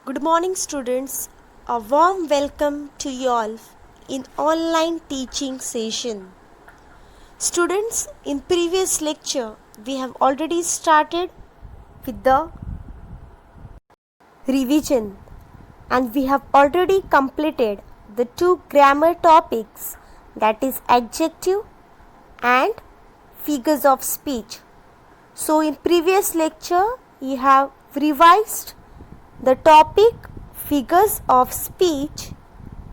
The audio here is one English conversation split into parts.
Good morning, students. A warm welcome to you all in online teaching session. Students, in previous lecture, we have already started with the revision and we have already completed the two grammar topics, that is adjective and figures of speech. So, in previous lecture, we have revised the topic figures of speech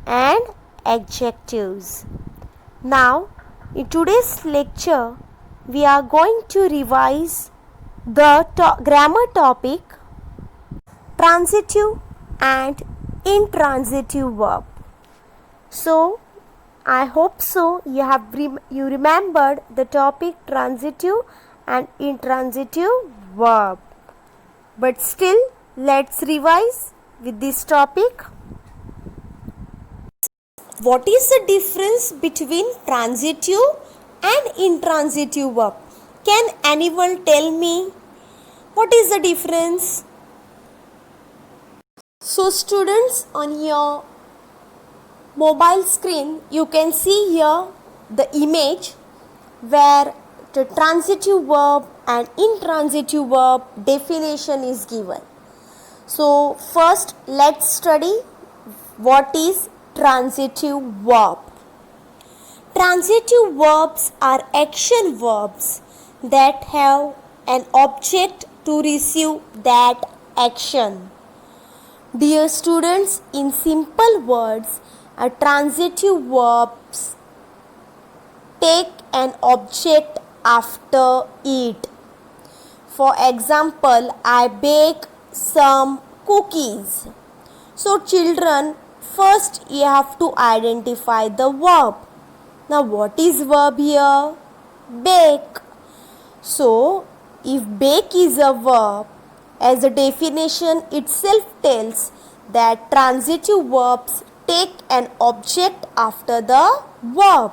and adjectives. Now, in today's lecture, we are going to revise the grammar topic transitive and intransitive verb. So, I hope so you remembered the topic transitive and intransitive verb. But still, let's revise with this topic. What is the difference between transitive and intransitive verb? Can anyone tell me what is the difference? So students, on your mobile screen you can see here the image where the transitive verb and intransitive verb definition is given. So first let's study what is transitive verb. Transitive verbs are action verbs that have an object to receive that action. Dear students, in simple words, a transitive verbs take an object after it. For example, I bake some cookies. So children, first you have to identify the verb. Now what is verb here? Bake. So if bake is a verb, as the definition itself tells that transitive verbs take an object after the verb.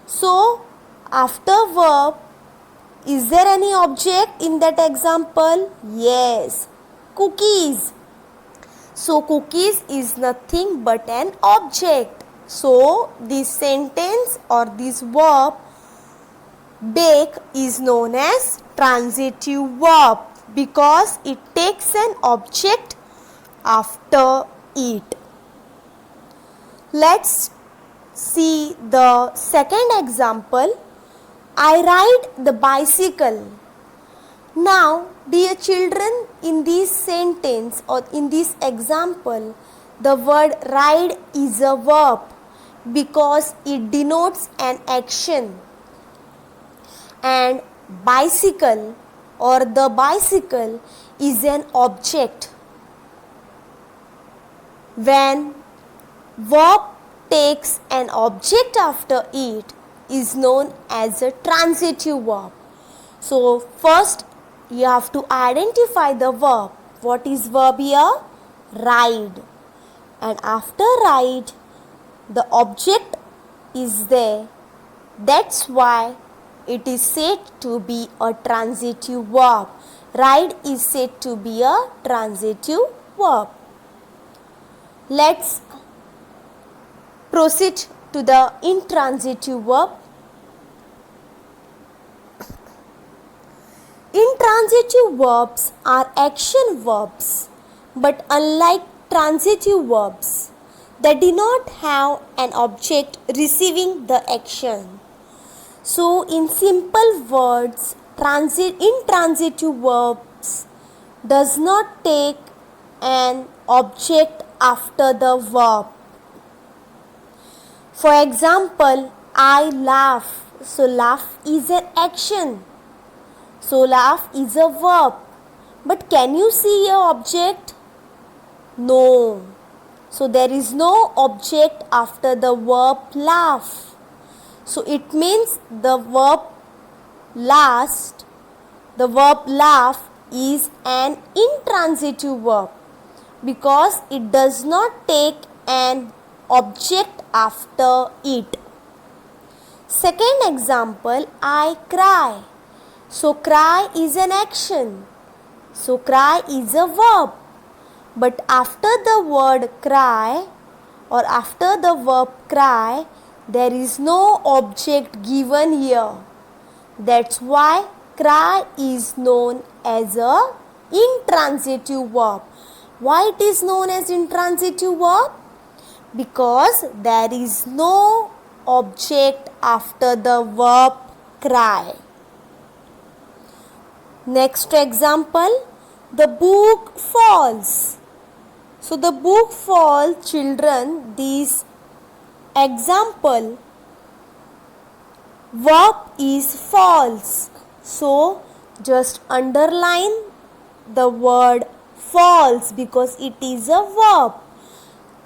So after verb, is there any object in that example? Yes, cookies. So cookies is nothing but an object. So this sentence or this verb bake is known as transitive verb because it takes an object after it. Let's see the second example. I ride the bicycle. Now, dear children, in this sentence or in this example, the word ride is a verb because it denotes an action, and bicycle or the bicycle is an object. When verb takes an object after it is known as a transitive verb. So first you have to identify the verb. What is verb here? Ride. And after ride, the object is there. That's why it is said to be a transitive verb. Ride is said to be a transitive verb. Let's proceed to the intransitive verb. Intransitive verbs are action verbs, but unlike transitive verbs, they do not have an object receiving the action. So in simple words, intransitive verbs does not take an object after the verb. For example, I laugh. So laugh is an action. So laugh is a verb. But can you see your object? No. So there is no object after the verb laugh. So it means the verb laugh is an intransitive verb because it does not take an object after it. Second example, I cry. So cry is an action. So cry is a verb. But after the word cry or after the verb cry, there is no object given here. That's why cry is known as a intransitive verb. Why it is known as intransitive verb? Because there is no object after the verb cry. Next example, the book falls. So the book falls, children, this example verb is false. So just underline the word false because it is a verb.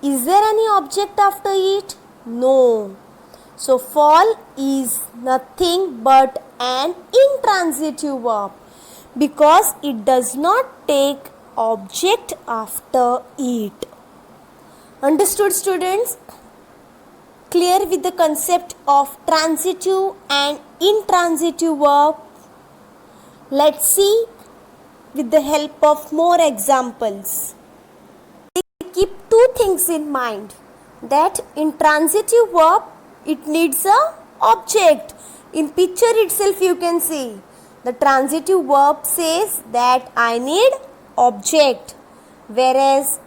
Is there any object after it? No. So fall is nothing but an intransitive verb because it does not take object after it. Understood, students? Clear with the concept of transitive and intransitive verb? Let's see with the help of more examples. Keep two things in mind, that intransitive verb, it needs a object. In picture itself you can see the transitive verb says that I need object, whereas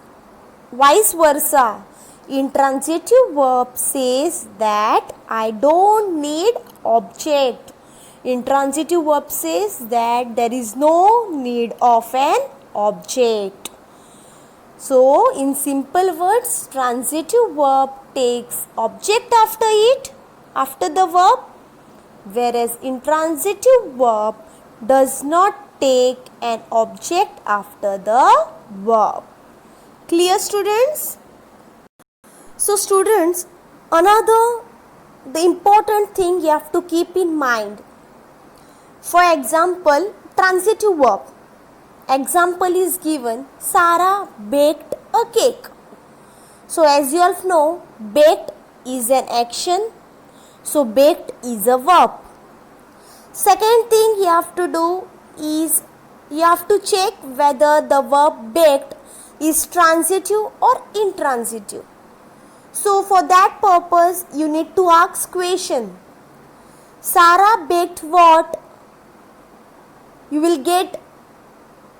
vice versa, intransitive verb says that I don't need object. Intransitive verb says that there is no need of an object. So in simple words, transitive verb takes object after it, after the verb, whereas intransitive verb does not take an object after the verb. Clear, students? So students, the important thing you have to keep in mind. For example, transitive verb. Example is given, Sarah baked a cake. So as you all know, baked is an action. So baked is a verb. Second thing you have to do is you have to check whether the verb baked is transitive or intransitive. So for that purpose you need to ask question. Sarah baked what? You will get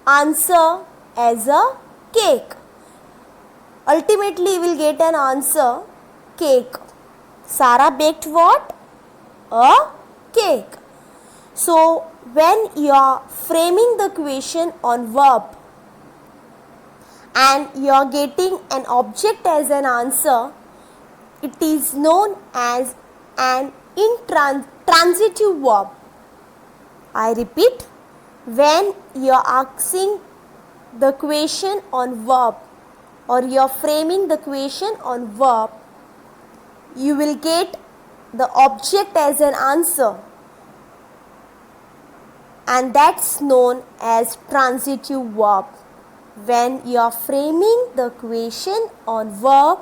answer as a cake. Ultimately you will get an answer cake. Sarah baked what? A cake. So when you are framing the question on verb and you are getting an object as an answer, it is known as an intransitive verb. I repeat, when you are asking the question on verb or you are framing the question on verb, you will get the object as an answer, and that's known as transitive verb. When you are framing the question on verb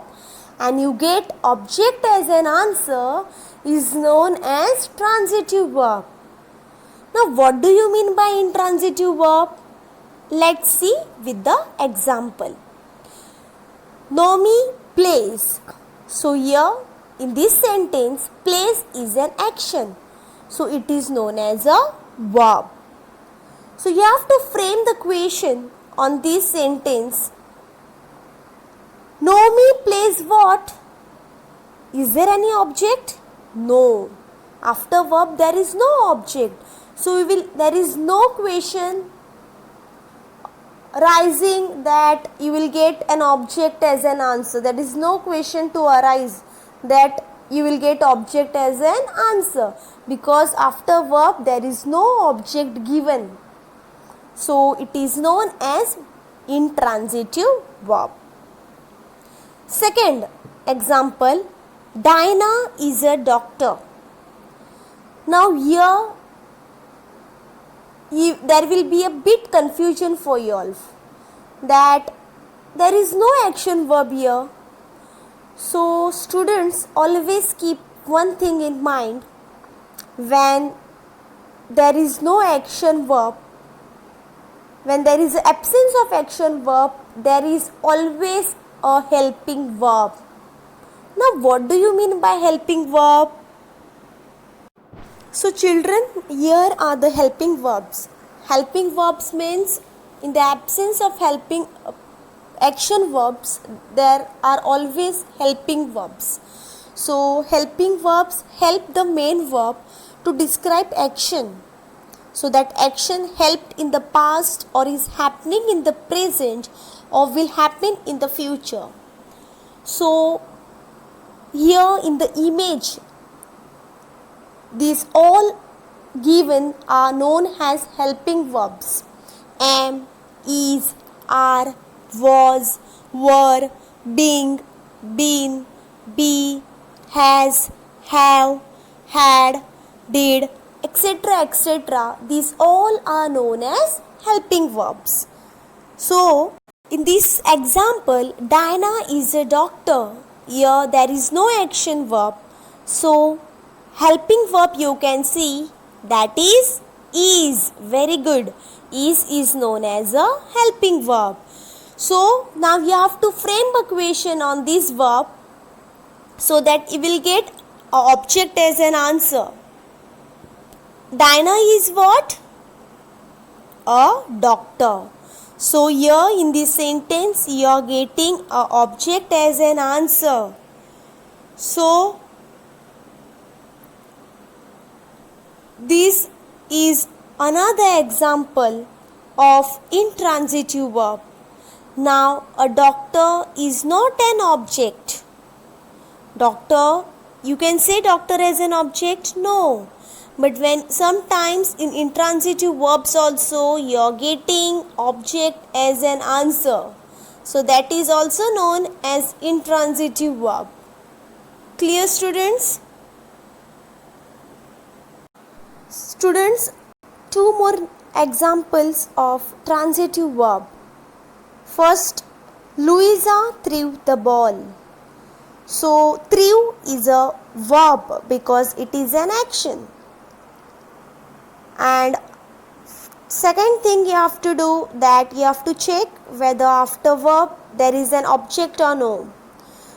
and you get object as an answer is known as transitive verb. Now what do you mean by intransitive verb? Let's see with the example. Nomi plays. So here in this sentence, plays is an action. So it is known as a verb. So you have to frame the question on this sentence. Nomi plays what? Is there any object? No. After verb there is no object. So there is no question arising that you will get an object as an answer. There is no question to arise that you will get object as an answer, because after verb there is no object given. So it is known as intransitive verb. Second example, Dinah is a doctor. Now here there will be a bit confusion for you all, that there is no action verb here. So students, always keep one thing in mind. When there is no action verb, when there is absence of action verb, there is always a helping verb. Now what do you mean by helping verb? So children, here are the helping verbs. Helping verbs means in the absence of helping action verbs, there are always helping verbs. So helping verbs help the main verb to describe action. So that action helped in the past or is happening in the present or will happen in the future. So here in the image, these all given are known as helping verbs. Am, is, are, was, were, being, been, be, has, have, had, did, etc. etc. These all are known as helping verbs. So, in this example, Diana is a doctor. Here there is no action verb. So, helping verb you can see that is. Very good. Is known as a helping verb. So, now you have to frame a question on this verb so that you will get an object as an answer. Diana is what? A doctor. So here in this sentence you are getting an object as an answer. So this is another example of intransitive verb. Now a doctor is not an object. Doctor, you can say doctor as an object? No. But when sometimes in intransitive verbs also you are getting object as an answer. So that is also known as intransitive verb. Clear, students? Students, two more examples of transitive verb. First, Louisa threw the ball. So threw is a verb because it is an action. And second thing you have to do that you have to check whether after verb there is an object or no.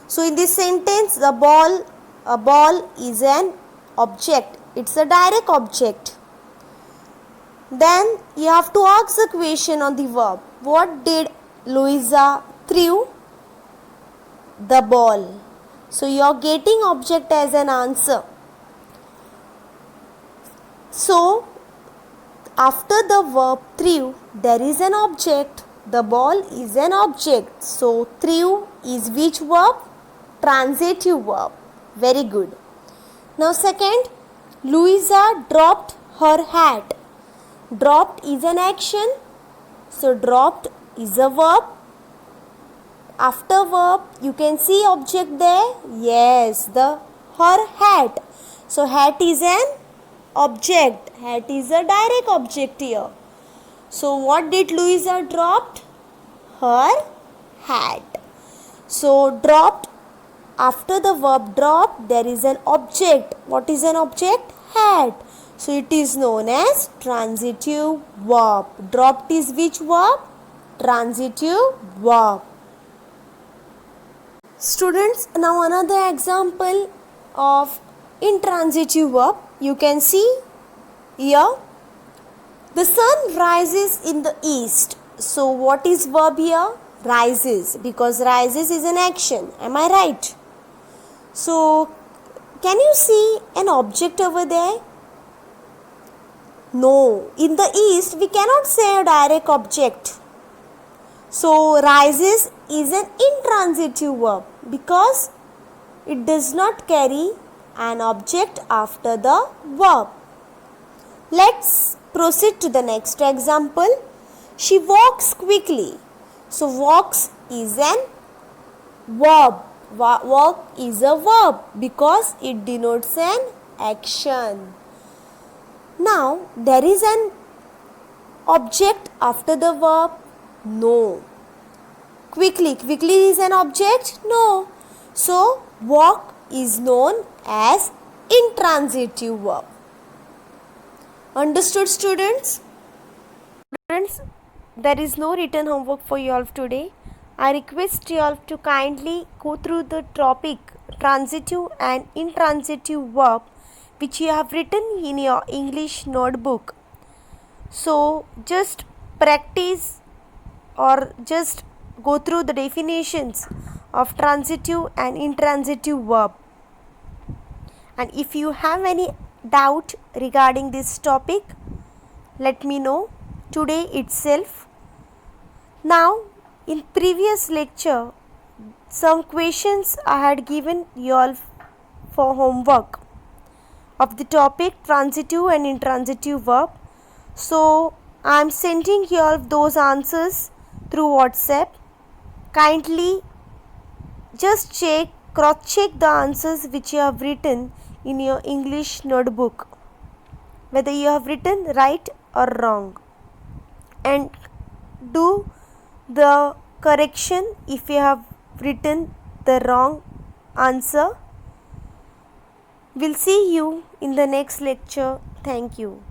So in this sentence a ball is an object. It's a direct object. Then you have to ask the question on the verb. What did Louisa threw? The ball. So you are getting object as an answer. So after the verb threw, there is an object. The ball is an object. So threw is which verb? Transitive verb. Very good. Now second, Louisa dropped her hat. Dropped is an action. So dropped is a verb. After verb, you can see object there. Yes, her hat. So hat is an object. Hat is a direct object here. So what did Louisa dropped? Her hat. So dropped, after the verb dropped, there is an object. What is an object? Hat. So it is known as transitive verb. Dropped is which verb? Transitive verb. Students, now another example of intransitive verb. You can see here, the sun rises in the east. So what is verb here? Rises, because rises is an action. Am I right? So can you see an object over there? No. In the east we cannot say a direct object. So rises is an intransitive verb because it does not carry an object after the verb. Let's proceed to the next example. She walks quickly. So walks is an verb. Walk is a verb because it denotes an action. Now there is an object after the verb? No. Quickly is an object? No. So walk is known as intransitive verb. Understood, students? Students, there is no written homework for you all today. I request you all to kindly go through the topic transitive and intransitive verb which you have written in your English notebook. So just practice or just go through the definitions of transitive and intransitive verb. And if you have any doubt regarding this topic, let me know today itself. Now, in previous lecture, some questions I had given you all for homework of the topic transitive and intransitive verb. So, I am sending you all those answers through WhatsApp. Kindly just cross check the answers which you have written in your English notebook, whether you have written right or wrong, and do the correction if you have written the wrong answer. We'll see you in the next lecture. Thank you.